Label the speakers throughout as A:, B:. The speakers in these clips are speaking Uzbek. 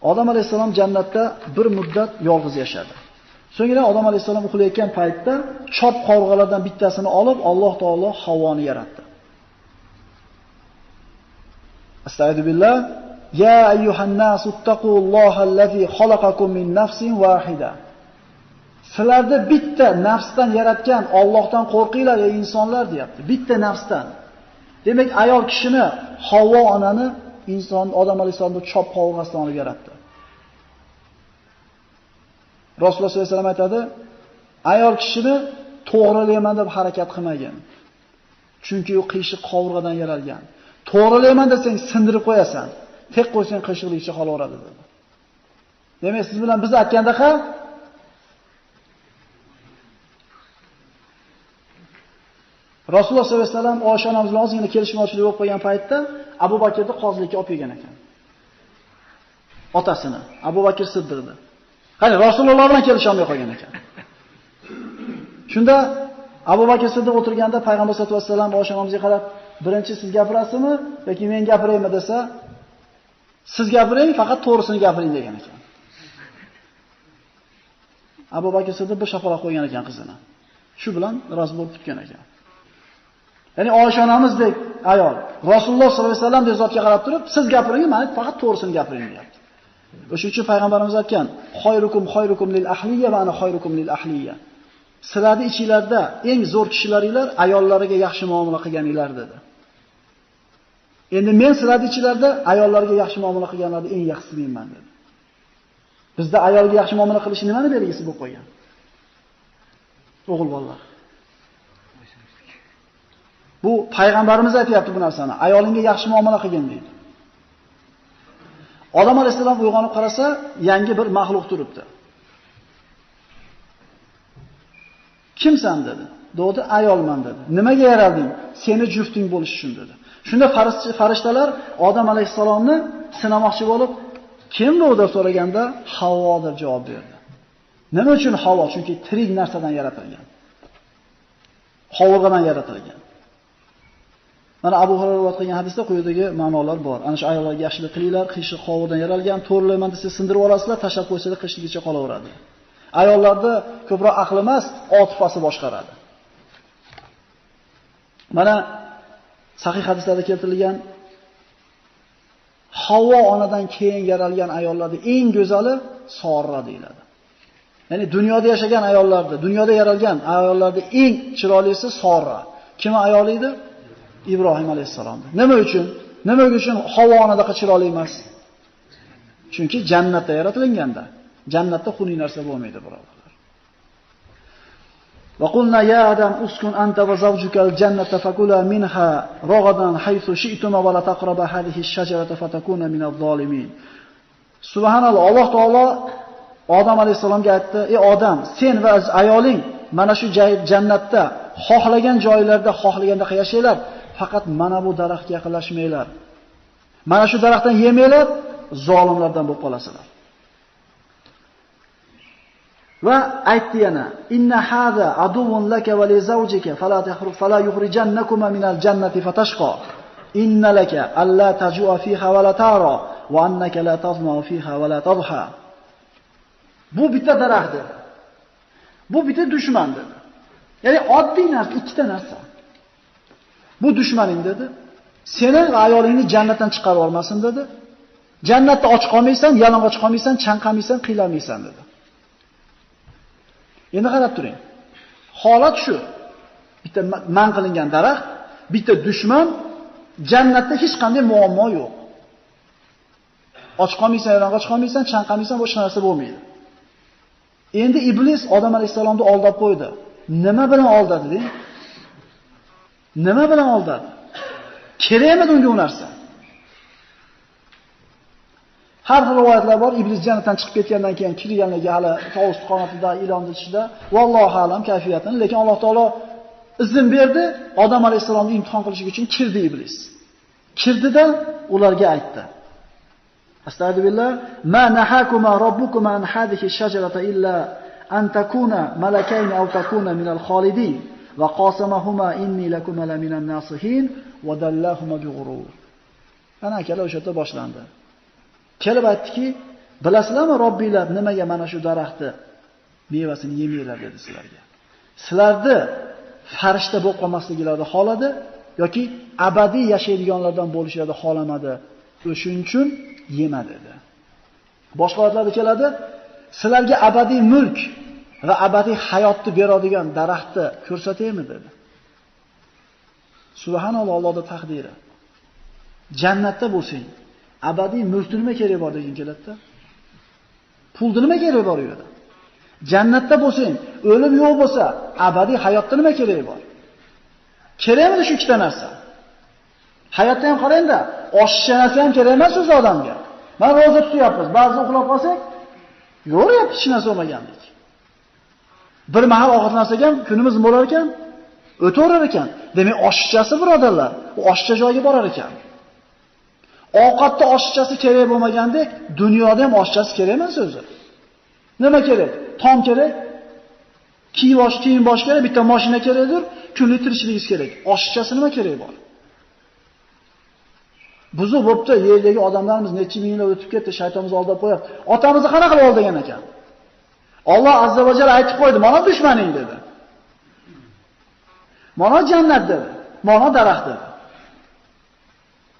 A: Odam alayhisalom jannatda bir muddat yolg'iz yashadi. So'ngra Odam alayhisalom uxlayotgan paytda chop qovurg'alardan bittasini olib, Alloh taolo Havvoni yaratdi. Astagfirullah. Ya ayyuhan nasu taqullohallazi xalaqakum min nafsin wahida. Sizlarni bitta nafsdan yaratgan Allohdan qo'rqinglar ey insonlar deyapti. Bitta nafsdan. Demak, ayol kishini Havvo onani inson Odam alayhisalomni chop qovurg'asidan olib yaratdi. Rasululloh sollallohu alayhi vasallam aytadi, ayol kishini to'g'rilayman deb harakat qilmagan. Chunki u qiyshiq qovurg'adan yaralgan. To'g'rilayman desang sindirib qo'yasan. Tek qo'ysang qiyshiqlikcha qolaveradi dedi. Demak, siz bilan biz aytgandaqa Rasululloh sollallohu alayhi vasallam Oysha onamiz bilan ozgina kelishmovchilik bo'lib qolgan paytda Abu Bakrni qozilikka olib kelgan ekan. Otasini, Abu Bakr Siddiqni. Qani Rasululloh bilan kelisha olmay qolgan ekan. Shunda Abu Bakr Siddiq o'tirganda payg'ambar sollallohu alayhi vasallam Oysha onamizga qarab, "Birinchi siz gapirasizmi yoki men gapiraymi?" desa, "Siz gapiring, faqat to'g'risini gapiring" degan ekan. Abu Bakr Siddiq bir shapaloq qo'ygan ekan qizini. Shu bilan rozi bo'lib tutgan ekan. Ya'ni Oysha onamizdek ayol Rasululloh sollallohu alayhi vasallam deb zotga qarab turib, "Siz gapiring, men faqat to'g'risini gapiring" deyapti. O'sha uchun payg'ambarimiz aytgan, "Xayrukum lil ahliya va ana xayrukum lil ahliya." Sizlarning ichingizda eng zo'r kishilaringlar ayollariga yaxshi muomala qilganinglar dedi. Endi men sizlarning ichingizda ayollarga yaxshi muomala qilganlarning eng yaxshisiman dedi. Bizda ayolga yaxshi muomala qilish nimani belgisi bo'lib qo'ygan? O'g'il bolalar. Bu payg'ambarimiz aytayapti bu narsani. Ayolingga yaxshi muomala qilgin deydi. Odam alayhisalom uyg'onib qarasa, yangi bir maxluq turibdi. Kimsan dedi. Dedi, ayolman dedi. Nimaga yaralding? Seni jufting bo'lish uchun dedi. Shunda farishtalar Odam alayhisalomni sinamoqchi bo'lib, kim bu deb so'raganda, Havvo deb javob berdi. Nima uchun Havvo? Chunki tirik narsadan yaratilgan. Qovurg'adan yaratilgan. Mana Abu Hurayra rivoyat qilgan hadisda quyidagi ma'nolar bor. Ana shu ayollarga yaxshilik qilinglar, qiyshiq qovurg'adan yaralgan, to'g'rilayman desa sindirib olasizlar, tashlab qo'ysanglar qishligicha qolaveradi. Ayollarda ko'proq aql emas, otifasi boshqaradi. Mana sahih hadislarda keltirilgan Havvo onadan keyin yaralgan ayollarning eng go'zali Sorra deyiladi. Ya'ni dunyoda yashagan ayollarda, dunyoda yaralgan ayollarning eng chiroylisi Sorra. Kim ayoli edi? Ibrohim alayhisalomdir. Nima uchun? Nima uchun Havvo onadan chiroyli emas? Chunki jannatda yaratilganda. Jannatda xunuk narsa bo'lmaydi, birodarlar. Va qulna ya adam uskun anta va zawjukal jannata fakula minha ragadan haythu shi'tuma va la taqraba hadhihi ash-shajarata fatakuna minadh-dhalimin. Subhanalloh, Alloh taolo Odam alayhisalomga aytdi: "Ey odam, sen va ayoling mana shu jannatda xohlagan joylarda xohlaganda yashanglar, faqat mana bu daraxtga yaqinlashmanglar. Mana shu daraxtdan yemanglar, zolimlardan bo'lib qolasizlar." Va aytdi yana: "Inna hada aduvun laka va li zawjika fala yukhrijannakuma minal jannati fatashqa. Inna laka alla tajua fiha va la tara va annaka la tazma fiha va la tadha." Bu bitta daraxt dedi. Bu bitta dushman dedi. Ya'ni oddiy narsa, ikkita narsa. Bu dushmaning dedi. Seni va ayolingni jannatdan chiqarib olmasin dedi. Jannatda och qolmaysan, yalang'och qolmaysan, chanqamaysan, qiylamaysan dedi. Endi qarab turing. Holat shu. Bitta man qilingan daraxt, bitta dushman, jannatda hech qanday muammo yo'q. Och qolmaysan, yalang'och qolmaysan, chanqamaysan, boshqa narsa bo'lmaydi. Endi iblis Odam alayhisalomni aldab qo'ydi. Nima bilan aldadi deng? Nima bilan aldadi? Kerakmi unga u narsa? Har xil rivoyatlar bor. Iblis jannatdan chiqib ketgandan keyin kirganligi hali tovus qonatida, ilonni ichida, vallohu alam kayfiyatini, lekin Alloh taolo izn berdi, Odam alayhisalomni imtihon qilish uchun kirdi iblis. Kirdida ularga aytdi: Astagfirullah, ma nahakuma robbukuma an hadhihi shajarata illa an takuna malakayn aw takuna minal khalidin va qasamahuma inni lakuma la minan nasihin va dallahuma bighurur. Ana akalar o'sha yerda boshlandi. Kelib aytdiki, Bilasizlarmi, Robbinglar nimaga mana shu daraxtni mevasini yemanglar dedi sizlarga? Sizlarni farishta bo'lib qolmasliklarini xoladi yoki abadiy yashaydiganlardan bo'lishlarini xolamadi. O'shuning uchun yema dedi. Boshqa oyatlarda keladi, sizlarga abadiy mulk va abadiy hayotni beradigan daraxtni ko'rsataymi dedi. Subhanalloh, Allohning taqdiri. Jannatda bo'lsang, abadiy mulkni nima kerak bor degan keladi-da. Pulni nima kerak bor u yerda? Jannatda bo'lsang, o'lim yo'q bo'lsa, abadiy hayotda nima kerak bor? Kerakmi shu ikkita narsa? Hayotda ham qarangda, oshiqcha narsa ham kerak emas o'z odamga. Men roza tutyapmiz, ba'zi uxlab qolsak, yo'q, hech narsa bo'lmagandek. Bir mahal ovqatlansak ham kunimiz bo'lar ekan, o'taverar ekan. Demak, oshiqchasi birodarlar, u oshiqcha joyga borar ekan. Ovqatda oshiqchasi kerak bo'lmagandek, dunyoda ham oshiqchasi kerak emas o'zi. Nima kerak? Tom kerak, kiyim bosh kerak, bitta mashina kerakdir, kunlik tirikchilingiz kerak. Oshiqchasi nima kerak bor? Buzu bo'pti, yerdagi odamlarimiz necha minglar o'tib ketdi, shaytonimiz aldab qo'yapti. Otamizni qanaqa qilib olgan ekan? Alloh azza va jalla aytib qo'ydi, "Mana dushmaning" dedi. "Mana jannat" dedi. "Mana daraxt" dedi.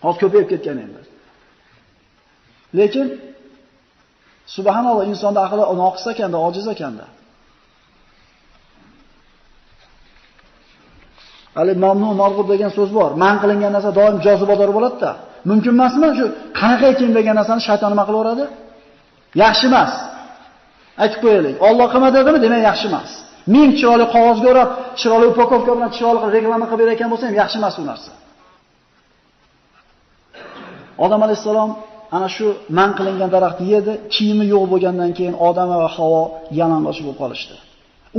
A: Hozir ko'payib ketgan endi. Lekin subhanalloh, insonning aqli noqis ekanda, ojiz ekanda. Ali mamnun marg'ub degan so'z bor. Man qilingan narsa doim jozibador bo'ladi-da. Mumkin emasmi shu qanaqa ekan degan narsani shayton nima qilaveradi? Yaxshi emas. Aytib qo'yaylik. Alloh qilma dedimi, demak yaxshi emas. Men chiroyli qog'ozga o'rab, chiroyli upakovka bilan chiroyli reklama qilib berayotgan bo'lsa ham yaxshi emas u narsa. Odam alayhisalom ana shu man qilingan daraxtni yedi, kiyimi yo'q bo'lgandan keyin Odam va Havo yalang'och bo'lib qolishdi.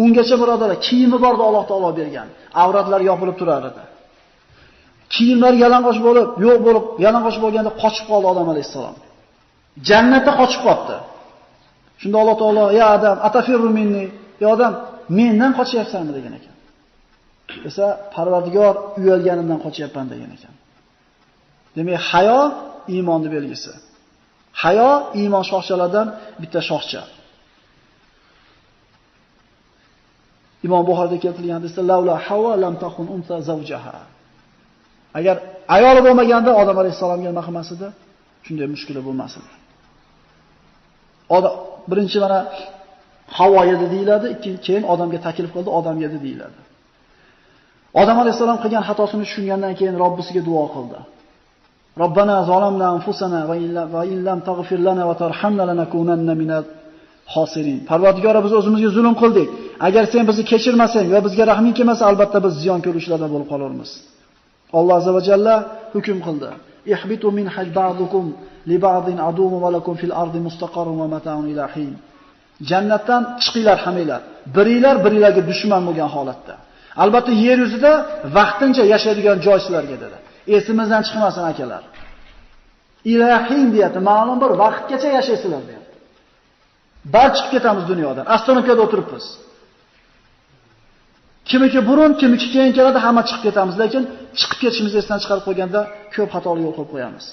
A: Ungacha birodarlar, kiyimi bordi Alloh taolo bergan. Avratlar yopilib turar edi. Kiyimlar yalang'och bo'lib, yo'q bo'lib, yalang'och bo'lganda qochib qoldi Odam alayhisalom. Jannatda qochib qoldi. Shunda Alloh taolo: "Ya Adam, atafirru minni?" "Ya odam, mendan qochyapsanmi?" degan ekan. Esa Parvardigor uyalganimdan qochyapman degan ekan. Demak, hayo iymonning belgisi. Hayo iymon shoxchalaridan bitta shoxcha. Imom Buxoriyda keltirilgan hadisda "Laula Hawa lam takun unsa zawjaha." Agar ayoli bo'lmaganda Odam alayhisalomga nima qilmas edi? Shunday mushkula bo'lmas edi. Birinchi mana Havo yedi deyiladi, keyin Odamga taklif qildi, Odam yedi deyiladi. Odam alayhisalom qilgan xatosini tushungandan keyin Robbisiga duo qildi. Robbana zalamna anfusana va in lam taghfir lana va tarhamna lanakunanna minal xosirin. Parvardigor, biz o'zimizga zulm qildik. Agar sen bizni kechirmasang va bizga rahming kelmasa, albatta biz ziyon ko'ruvchilardan bo'lib qolarmiz. Alloh azza va jalla hukm qildi. Ihbitu min ba'dukum li ba'din aduwwun va lakum fil ardi mustaqarrun va mata'un ila hin. Jannatdan chiqinglar haminglar. Biringlarga dushman bo'lgan holatda. Albatta yer yuzida vaqtincha yashaydigan joy sizlarga dedi. Esimizdan chiqmasin akalar. Ilahin deyapti, ma'lum bir vaqtgacha yashaysizlar deyapti. Barcha chiqib ketamiz dunyodan. Astronomiyada o'tiribmiz. Kimiki burun, kimiki keyin keladi, hamma chiqib ketamiz, lekin chiqib ketishimizni esdan chiqarib qo'yganda ko'p xatolik yo'l qo'yib qo'yamiz.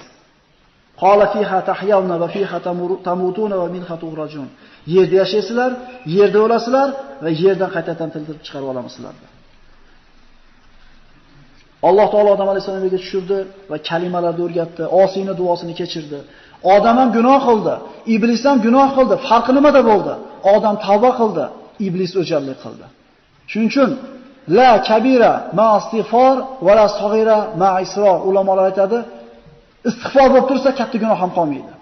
A: Qala fiha tahyawna va fiha tamutuna va minha turajun. Yerda yashaysizlar, yerda o'lasizlar va yerdan qaytadan tildirib chiqarib olamiz sizlarni. Alloh taolo Odam alayhisolamga tushirdi va kalimalarni o'rgatdi, Osiyning duosini kechirdi. Odam ham gunoh qildi, iblis ham gunoh qildi. Farqi nimada bo'ldi? Odam tavba qildi, iblis o'jarlik qildi. Shuning uchun la kabira ma istig'for va la saghira ma isror. Ulamolar aytadi, istig'for bo'lib tursa katta gunoh ham qolmaydi.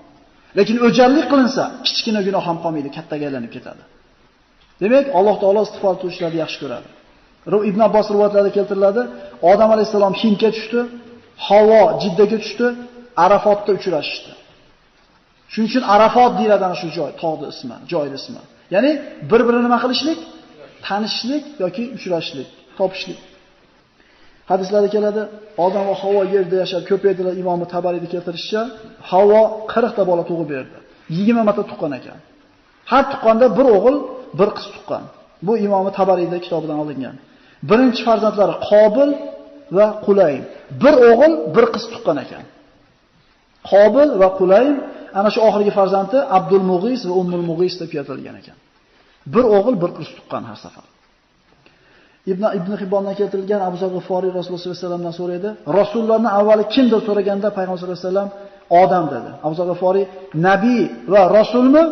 A: Lekin o'jarlik qilinsa, kichkina gunoh ham qolmaydi, kattaga aylanib ketadi. Demak, Alloh taolo istig'for qiluvchilarni yaxshi ko'radi. Ibn Abbos rivoyatlarida keltiriladi, Odam alayhisalom Hindga tushdi, Havo Jiddaga tushdi, Arafotda uchrashishdi. Shuning uchun Arafot deyiladi ana shu joy, tog'ning ismi, joyning ismi. Ya'ni bir-birini nima qilishlik? Tanishlik yoki uchrashlik, topishlik. Hadislarda keladi, Odam va Havo yerda yashab ko'paydilar. Imom Tabariyda keltirishicha, Havo 40 ta bola tug'ib berdi. 20 marta tuqqan ekan. Har tuqqanda bir o'g'il, bir qiz tuqqan. Bu Imom Tabariyda kitobidan olingan. Birinchi farzandlari Qobil va Qulaym. Bir o'g'il, bir qiz tuqqan ekan. Qobil va Qulaym ana shu oxirgi farzandi Abdul Mug'is va Ummul Mug'is deb keltirilgan ekan. Bir o'g'il, bir qiz tuqqan har safar. Ibn Hibbondan keltirilgan Abu Zar G'iforiy Rasululloh sollallohu alayhi vasallamdan so'raydi. Rasulullohning avvali kim deb so'raganda Payg'ambar sollallohu alayhi vasallam odam dedi. Abu Zar G'iforiy nabiy va rasulmi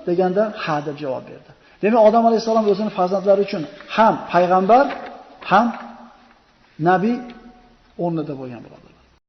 A: deganda ha deb javob berdi. Demak, Odam alayhisalom o'zining farzandlari uchun ham payg'ambar, ham nabiy o'rnida bo'lgan bo'ladi.